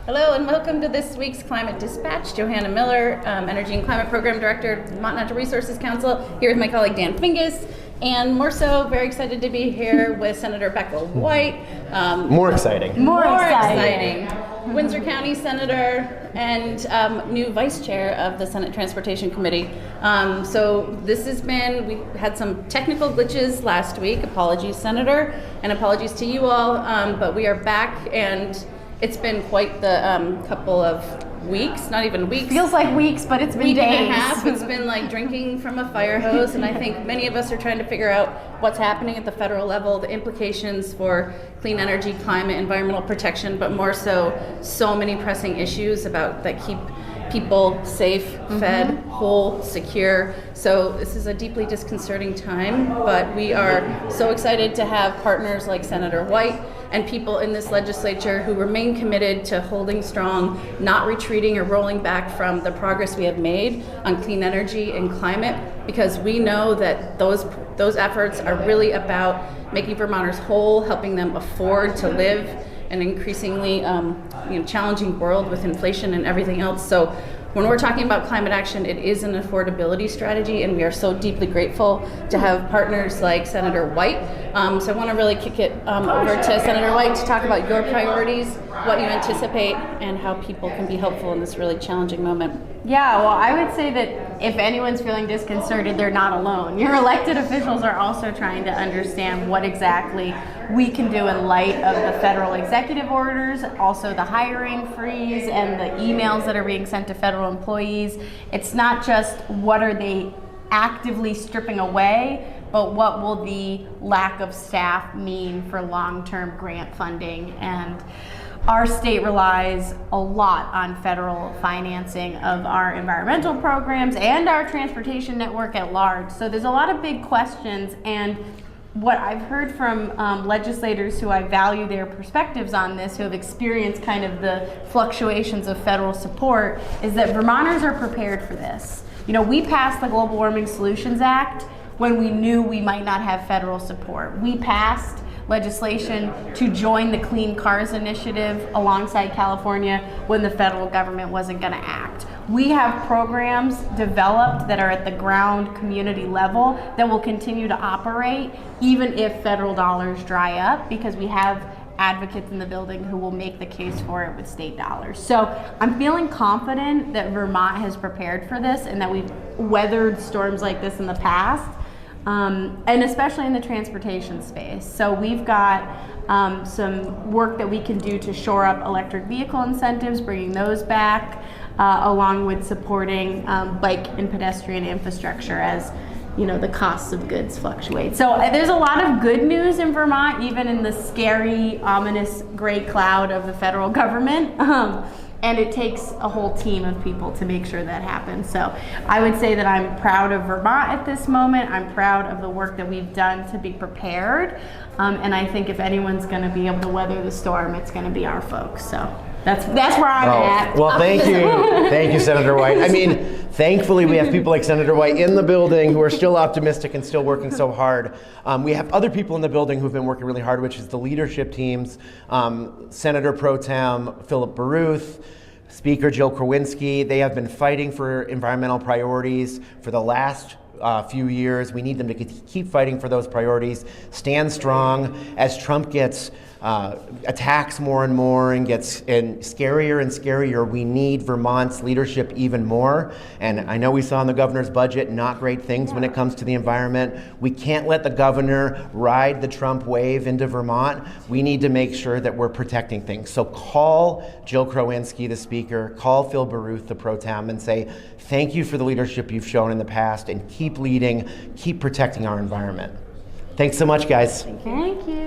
Hello and welcome to this week's Climate Dispatch. Johanna Miller, Energy and Climate Program Director, Vermont Natural Resources Council, here with my colleague Dan Fingus, and more so, very excited to be here with Senator Becca White. More exciting. More exciting. Windsor County Senator and new Vice Chair of the Senate Transportation Committee. So this has been, we had some technical glitches last week. Apologies, Senator, and apologies to you all, but we are back and it's been quite the couple of weeks, not even weeks. Feels like weeks, but it's been week days. And a half. It's been like drinking from a fire hose, and I think many of us are trying to figure out what's happening at the federal level, the implications for clean energy, climate, environmental protection, but more so many pressing issues that keep people safe, fed, whole, secure. So this is a deeply disconcerting time, but we are so excited to have partners like Senator White and people in this legislature who remain committed to holding strong, not retreating or rolling back from the progress we have made on clean energy and climate, because we know that those efforts are really about making Vermonters whole, helping them afford to live an increasingly challenging world with inflation and everything else. So when we're talking about climate action, it is an affordability strategy, and we are so deeply grateful to have partners like Senator White. So I want to really kick it over to Senator White to talk about your priorities, what you anticipate, and how people can be helpful in this really challenging moment. Yeah, well, I would say that if anyone's feeling disconcerted, they're not alone. Your elected officials are also trying to understand what exactly we can do in light of the federal executive orders, also the hiring freeze and the emails that are being sent to federal employees. It's not just what are they actively stripping away, but what will the lack of staff mean for long-term grant funding. And our state relies a lot on federal financing of our environmental programs and our transportation network at large. So there's a lot of big questions, and what I've heard from legislators who I value their perspectives on this, who have experienced kind of the fluctuations of federal support, is that Vermonters are prepared for this. You know, we passed the Global Warming Solutions Act when we knew we might not have federal support. We passed legislation to join the Clean Cars Initiative alongside California when the federal government wasn't going to act. We have programs developed that are at the ground community level that will continue to operate even if federal dollars dry up, because we have advocates in the building who will make the case for it with state dollars. So I'm feeling confident that Vermont has prepared for this and that we've weathered storms like this in the past. And especially in the transportation space. So we've got some work that we can do to shore up electric vehicle incentives, bringing those back, along with supporting bike and pedestrian infrastructure as the costs of goods fluctuate. So there's a lot of good news in Vermont, even in the scary, ominous gray cloud of the federal government. And it takes a whole team of people to make sure that happens. So I would say that I'm proud of Vermont at this moment. I'm proud of the work that we've done to be prepared. And I think if anyone's going to be able to weather the storm, it's going to be our folks. So that's where I'm at. Well, thank you. Thank you, Senator White. I mean, thankfully we have people like Senator White in the building who are still optimistic and still working so hard. We have other people in the building who've been working really hard, which is the leadership teams. Senator Pro Tem Philip Baruth, Speaker Jill Krawinski. They have been fighting for environmental priorities for the last few years. We need them to keep fighting for those priorities, stand strong as Trump gets attacks more and more and gets scarier and scarier. We need Vermont's leadership even more. And I know we saw in the governor's budget not great things when it comes to the environment. We can't let the governor ride the Trump wave into Vermont. We need to make sure that we're protecting things. So call Jill Krawinski, the speaker, call Phil Baruth, the pro tem, and say, thank you for the leadership you've shown in the past, and keep leading, keep protecting our environment. Thanks so much, guys. Thank you.